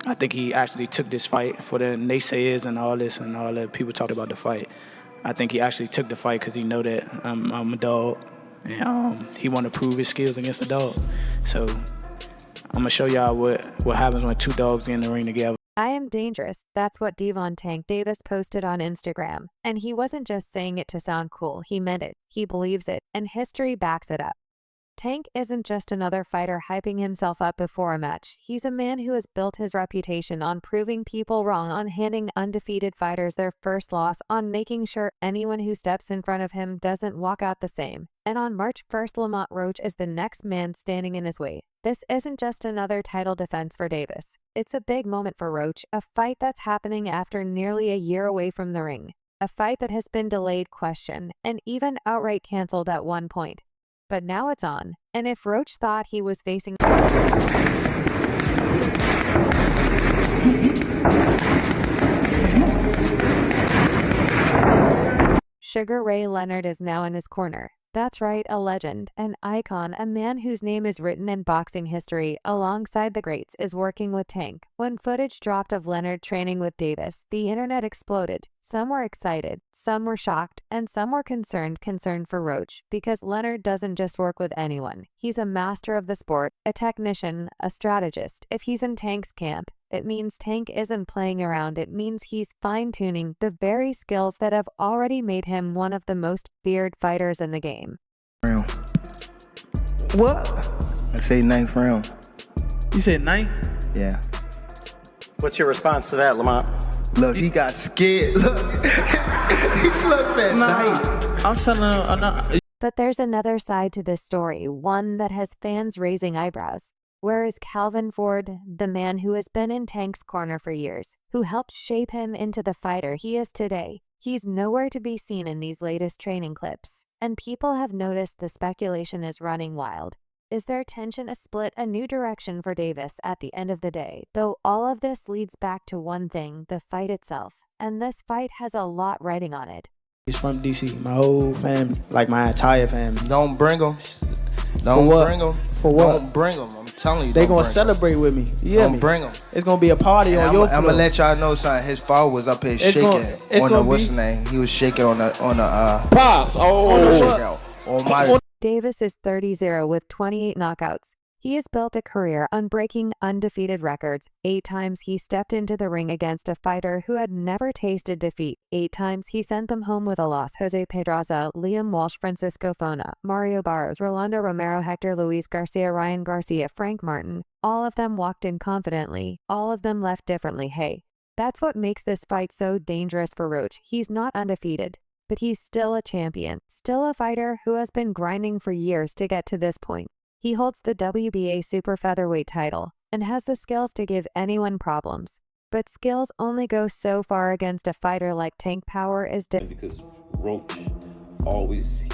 I think he actually took this fight for the naysayers and all this and all the people talking about the fight. I think he actually took the fight because he know that I'm a dog, and he want to prove his skills against a dog. So I'm gonna show y'all what happens when two dogs get in the ring together. I am dangerous. That's what Devon Tank Davis posted on Instagram. And he wasn't just saying it to sound cool. He meant it. He believes it. And history backs it up. Tank isn't just another fighter hyping himself up before a match. He's a man who has built his reputation on proving people wrong, on handing undefeated fighters their first loss, on making sure anyone who steps in front of him doesn't walk out the same. And on March 1st, Lamont Roach is the next man standing in his way. This isn't just another title defense for Davis. It's a big moment for Roach, a fight that's happening after nearly a year away from the ring. A fight that has been delayed, questioned, and even outright canceled at one point. But now it's on, and if Roach thought he was facing Sugar Ray Leonard is now in his corner. That's right, a legend, an icon, a man whose name is written in boxing history alongside the greats is working with Tank. When footage dropped of Leonard training with Davis, the internet exploded. Some were excited, some were shocked, and some were concerned for Roach, because Leonard doesn't just work with anyone. He's a master of the sport, a technician, a strategist. If he's in Tank's camp, it means Tank isn't playing around. It means he's fine-tuning the very skills that have already made him one of the most feared fighters in the game. Round. What? I say ninth round. You said ninth? Yeah. What's your response to that, Lamont? Look, he got scared. Look. He looked at ninth. I'm telling you, But there's another side to this story, one that has fans raising eyebrows. Where is Calvin Ford, the man who has been in Tank's corner for years, who helped shape him into the fighter he is today? He's nowhere to be seen in these latest training clips, and people have noticed the speculation is running wild. Is there tension, a split, a new direction for Davis at the end of the day? Though all of this leads back to one thing, the fight itself, and this fight has a lot riding on it. he's from DC. My whole family, like my entire family. Don't bring him. Don't bring him. For what? Don't bring him. I'm telling you. They gonna celebrate with me. Yeah, don't bring him. It's gonna be a party on your floor. I'm gonna let y'all know something. His father was up here shaking on the what's the name? He was shaking on the pops. On my. Davis is 30-0 with 28 knockouts. He has built a career on breaking undefeated records. 8 times he stepped into the ring against a fighter who had never tasted defeat. 8 times he sent them home with a loss. Jose Pedraza, Liam Walsh, Francisco Fona, Mario Barros, Rolando Romero, Hector Luis Garcia, Ryan Garcia, Frank Martin. All of them walked in confidently. All of them left differently. Hey, that's what makes this fight so dangerous for Roach. He's not undefeated, but he's still a champion, still a fighter who has been grinding for years to get to this point. He holds the WBA super featherweight title and has the skills to give anyone problems. But skills only go so far against a fighter like Tank. Power is because Roach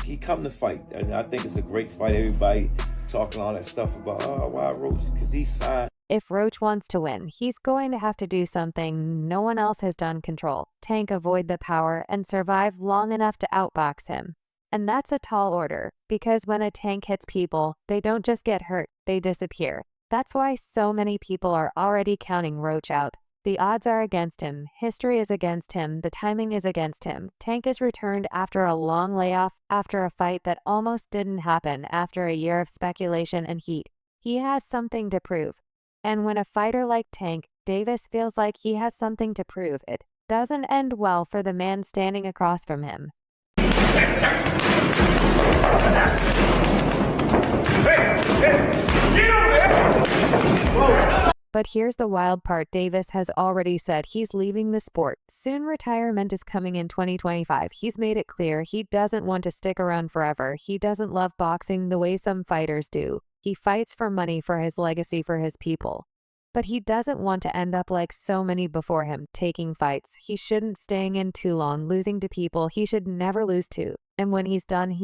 he come to fight, and I think it's a great fight. Everybody talking all that stuff about why Roach, because he signed. If Roach wants to win, he's going to have to do something no one else has done. Control Tank, avoid the power, and survive long enough to outbox him. And that's a tall order, because when a Tank hits people, they don't just get hurt, they disappear. That's why so many people are already counting Roach out. The odds are against him, history is against him, the timing is against him. Tank is returned after a long layoff, after a fight that almost didn't happen, after a year of speculation and heat. He has something to prove. And when a fighter like Tank Davis feels like he has something to prove, it doesn't end well for the man standing across from him. But here's the wild part. Davis has already said he's leaving the sport. Soon retirement is coming in 2025. He's made it clear he doesn't want to stick around forever. He doesn't love boxing the way some fighters do. He fights for money, for his legacy, for his people. But he doesn't want to end up like so many before him, taking fights. He shouldn't staying in too long, losing to people he should never lose to. And when he's done.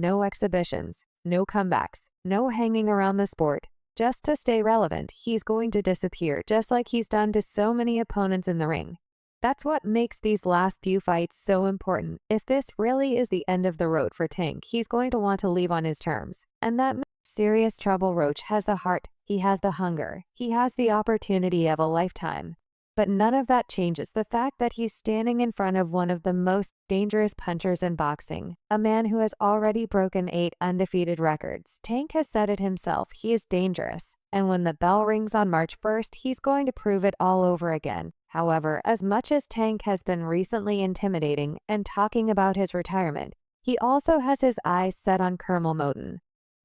No exhibitions, no comebacks, no hanging around the sport. Just to stay relevant, he's going to disappear, just like he's done to so many opponents in the ring. That's what makes these last few fights so important. If this really is the end of the road for Tank, he's going to want to leave on his terms. And that serious trouble. Roach has the heart, He has the hunger. He has the opportunity of a lifetime. But none of that changes the fact that he's standing in front of one of the most dangerous punchers in boxing, a man who has already broken 8 undefeated records. Tank has said it himself, he is dangerous, and when the bell rings on March 1st, he's going to prove it all over again. However, as much as Tank has been recently intimidating and talking about his retirement, he also has his eyes set on Kermel Moton.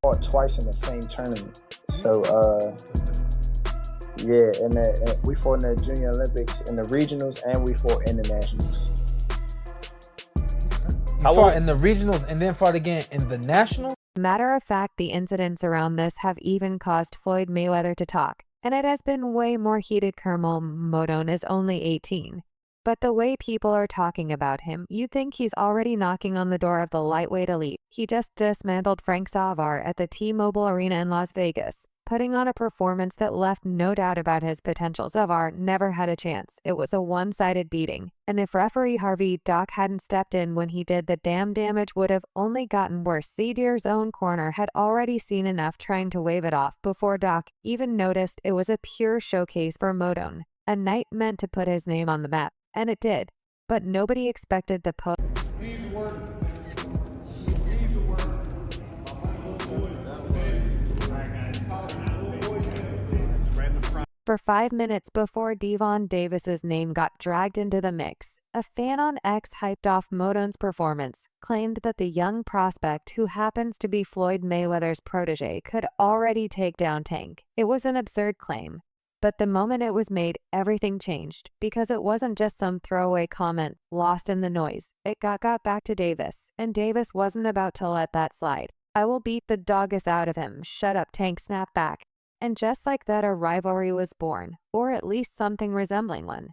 Fought twice in the same tournament, so yeah, and we fought in the Junior Olympics, in the regionals, and we fought in the nationals. You fought in the regionals and then fought again in the nationals? Matter of fact, the incidents around this have even caused Floyd Mayweather to talk, and it has been way more heated. Kermel Moton is only 18. But the way people are talking about him, you'd think he's already knocking on the door of the lightweight elite. He just dismantled Frank Savar at the T-Mobile Arena in Las Vegas, putting on a performance that left no doubt about his potential. Savar never had a chance. It was a one-sided beating. And if referee Harvey Dock hadn't stepped in when he did, the damage would have only gotten worse. Cedier's own corner had already seen enough trying to wave it off before Dock even noticed it was a pure showcase for Moton, a night meant to put his name on the map. And it did, but nobody expected the For 5 minutes before Devon Davis's name got dragged into the mix, a fan on X hyped off Moton's performance, claimed that the young prospect, who happens to be Floyd Mayweather's protege, could already take down Tank. It was an absurd claim. But the moment it was made, everything changed, because it wasn't just some throwaway comment lost in the noise. It got back to Davis, and Davis wasn't about to let that slide. "I will beat the doggest out of him. Shut up," Tank snapped back. And just like that, a rivalry was born, or at least something resembling one.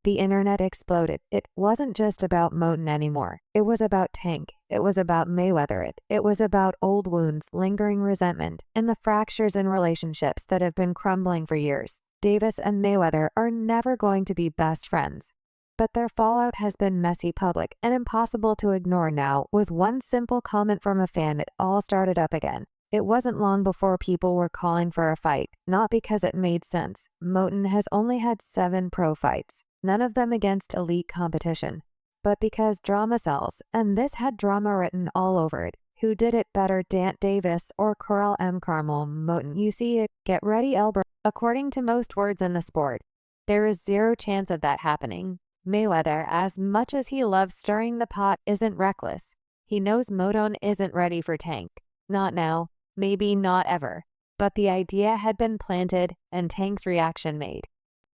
The internet exploded. It wasn't just about Moton anymore. It was about Tank. It was about Mayweather. It was about old wounds, lingering resentment, and the fractures in relationships that have been crumbling for years. Davis and Mayweather are never going to be best friends. But their fallout has been messy, public, and impossible to ignore now. With one simple comment from a fan, it all started up again. It wasn't long before people were calling for a fight, not because it made sense. Moton has only had 7 pro fights, none of them against elite competition, but because drama sells, and this had drama written all over it. Who did it better, Dant Davis or Kermel Moton? You see it. Get ready, Elber. According to most words in the sport, there is 0 chance of that happening. Mayweather, as much as he loves stirring the pot, isn't reckless. He knows Moton isn't ready for Tank. Not now, maybe not ever. But the idea had been planted, and Tank's reaction made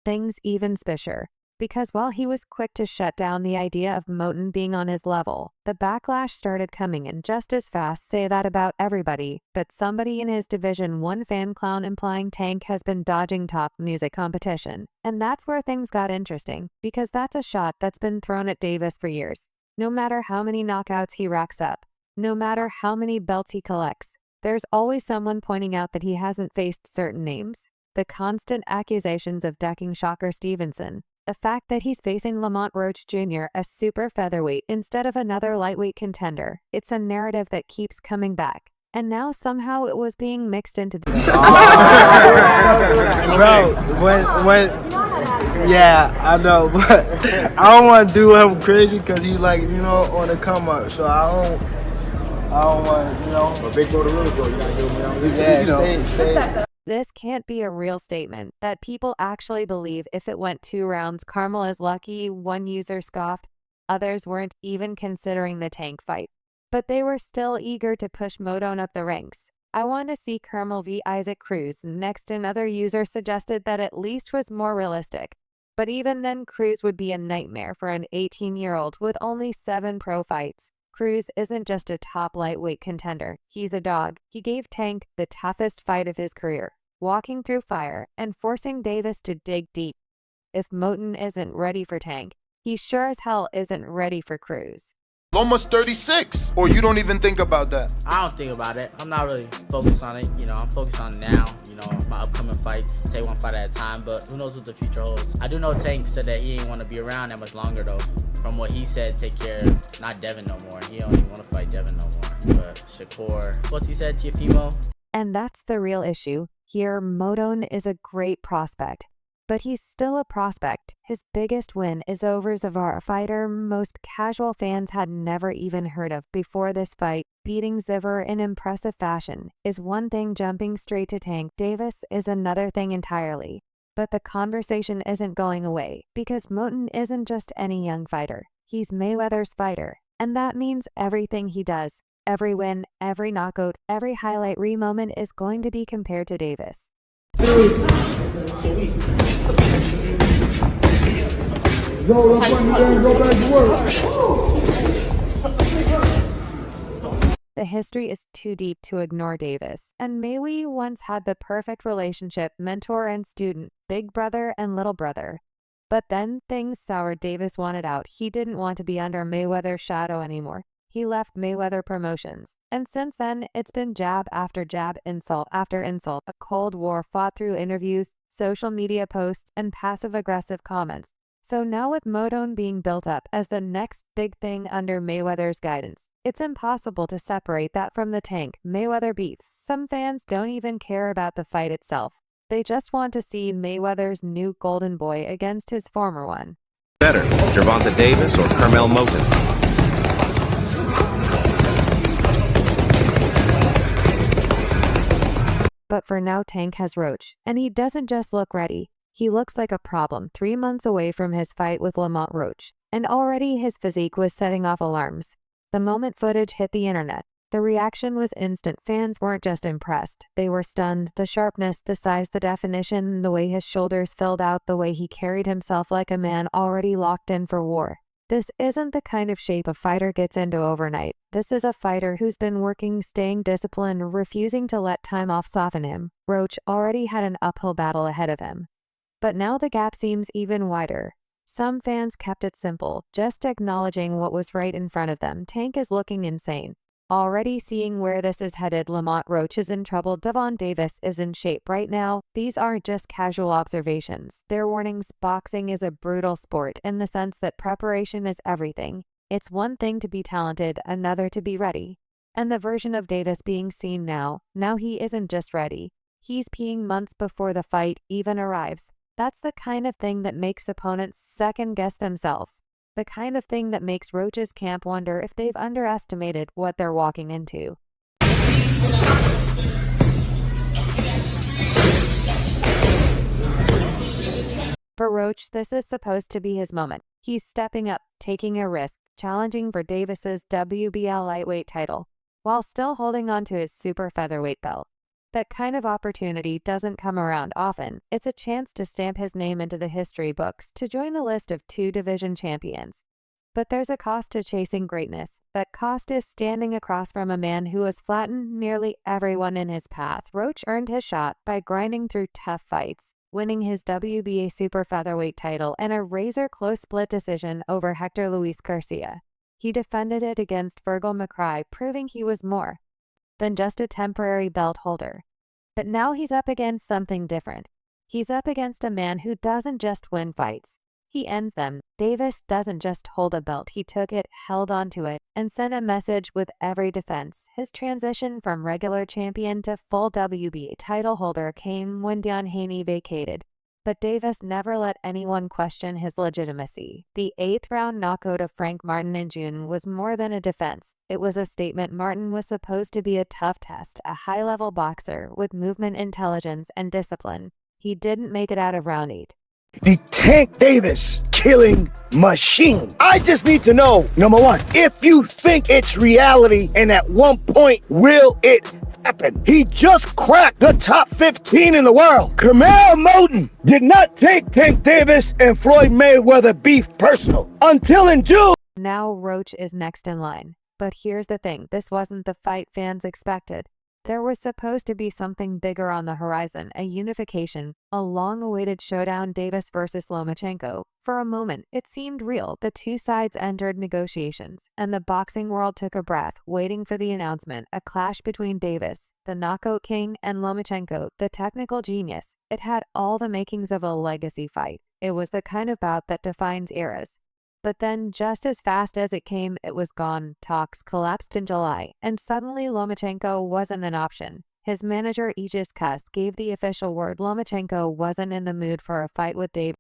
things even spisher. Because while he was quick to shut down the idea of Moton being on his level, the backlash started coming in just as fast. Say that about everybody, but somebody in his Division 1 fan clown implying Tank has been dodging top music competition. And that's where things got interesting, because that's a shot that's been thrown at Davis for years. No matter how many knockouts he racks up, no matter how many belts he collects, there's always someone pointing out that he hasn't faced certain names. The constant accusations of ducking Shocker Stevenson, the fact that he's facing Lamont Roach Jr., a super featherweight, instead of another lightweight contender. It's a narrative that keeps coming back. And now somehow it was being mixed into the... Yeah, I know, but I don't want to do him crazy because he's like, on the come up. So I don't want to, But big brother, little bro, you gotta give him out. Yeah, stay. This can't be a real statement that people actually believe. If it went 2 rounds, Kermel is lucky, one user scoffed. Others weren't even considering the Tank fight. But they were still eager to push Moton up the ranks. "I want to see Kermel v. Isaac Cruz next." Another user suggested that at least was more realistic. But even then, Cruz would be a nightmare for an 18-year-old with only 7 pro fights. Cruz isn't just a top lightweight contender, he's a dog. He gave Tank the toughest fight of his career, walking through fire and forcing Davis to dig deep. If Moton isn't ready for Tank, he sure as hell isn't ready for Cruz. Almost 36, or you don't even think about that? I don't think about it. I'm not really focused on it. You know, I'm focused on now, you know, my upcoming fights. Take one fight at a time, but who knows what the future holds. I do know Tank said that he ain't want to be around that much longer, though. From what he said, take care of not Devin no more. He don't even want to fight Devin no more. But Shakur, what's he said, Tiafimo? And that's the real issue. Here, Modone is a great prospect. But he's still a prospect. His biggest win is over Zavar, a fighter most casual fans had never even heard of before this fight. Beating Ziver in impressive fashion is one thing, jumping straight to Tank Davis is another thing entirely. But the conversation isn't going away, because Moten isn't just any young fighter. He's Mayweather's fighter, and that means everything he does, every win, every knockout, every highlight reel moment is going to be compared to Davis. Go back to work. The history is too deep to ignore Davis, and Maywe once had the perfect relationship, mentor and student, big brother and little brother. But then things soured. Davis wanted out. He didn't want to be under Mayweather's shadow anymore. He left Mayweather Promotions, and since then, it's been jab after jab, insult after insult, a cold war fought through interviews, social media posts, and passive-aggressive comments. So now with Modone being built up as the next big thing under Mayweather's guidance, it's impossible to separate that from the Tank Mayweather beef. Some fans don't even care about the fight itself. They just want to see Mayweather's new golden boy against his former one. Better, Gervonta Davis or Carmel Moten? But for now, Tank has Roach, and he doesn't just look ready. He looks like a problem 3 months away from his fight with Lamont Roach, and already his physique was setting off alarms. The moment footage hit the internet, the reaction was instant. Fans weren't just impressed, they were stunned. The sharpness, the size, the definition, the way his shoulders filled out, the way he carried himself like a man already locked in for war. This isn't the kind of shape a fighter gets into overnight. This is a fighter who's been working, staying disciplined, refusing to let time off soften him. Roach already had an uphill battle ahead of him. But now the gap seems even wider. Some fans kept it simple, just acknowledging what was right in front of them. Tank is looking insane. Already seeing where this is headed. Lamont Roach is in trouble. Devon Davis is in shape right now. These aren't just casual observations. They're warnings. Boxing is a brutal sport in the sense that preparation is everything. It's one thing to be talented, another to be ready. And the version of Davis being seen now he isn't just ready. He's peeing months before the fight even arrives. That's the kind of thing that makes opponents second-guess themselves. The kind of thing that makes Roach's camp wonder if they've underestimated what they're walking into. For Roach, this is supposed to be his moment. He's stepping up, taking a risk, challenging for Davis's WBL lightweight title, while still holding on to his super featherweight belt. That kind of opportunity doesn't come around often. It's a chance to stamp his name into the history books, to join the list of 2 division champions. But there's a cost to chasing greatness. That cost is standing across from a man who has flattened nearly everyone in his path. Roach earned his shot by grinding through tough fights, winning his WBA super featherweight title and a razor-close split decision over Hector Luis Garcia. He defended it against Virgil McCry, proving he was more than just a temporary belt holder. But now he's up against something different. He's up against a man who doesn't just win fights. He ends them. Davis doesn't just hold a belt. He took it, held onto it, and sent a message with every defense. His transition from regular champion to full WBA title holder came when Deon Haney vacated. But Davis never let anyone question his legitimacy. The 8th round knockout of Frank Martin in June was more than a defense. It was a statement. Martin was supposed to be a tough test, a high-level boxer with movement intelligence and discipline. He didn't make it out of round 8. The Tank Davis killing machine. I just need to know, number one, if you think it's reality and at one point will it happen? He just cracked the top 15 in the world. Carmel Moten did not take Tank Davis and Floyd Mayweather beef personal until in June. Now Roach is next in line. But here's the thing, this wasn't the fight fans expected. There was supposed to be something bigger on the horizon, a unification, a long-awaited showdown, Davis versus Lomachenko. For a moment, it seemed real. The two sides entered negotiations, and the boxing world took a breath, waiting for the announcement, a clash between Davis, the knockout king, and Lomachenko, the technical genius. It had all the makings of a legacy fight. It was the kind of bout that defines eras. But then, just as fast as it came, it was gone. Talks collapsed in July, and suddenly Lomachenko wasn't an option. His manager, Aegis Kuss, gave the official word Lomachenko wasn't in the mood for a fight with Davis.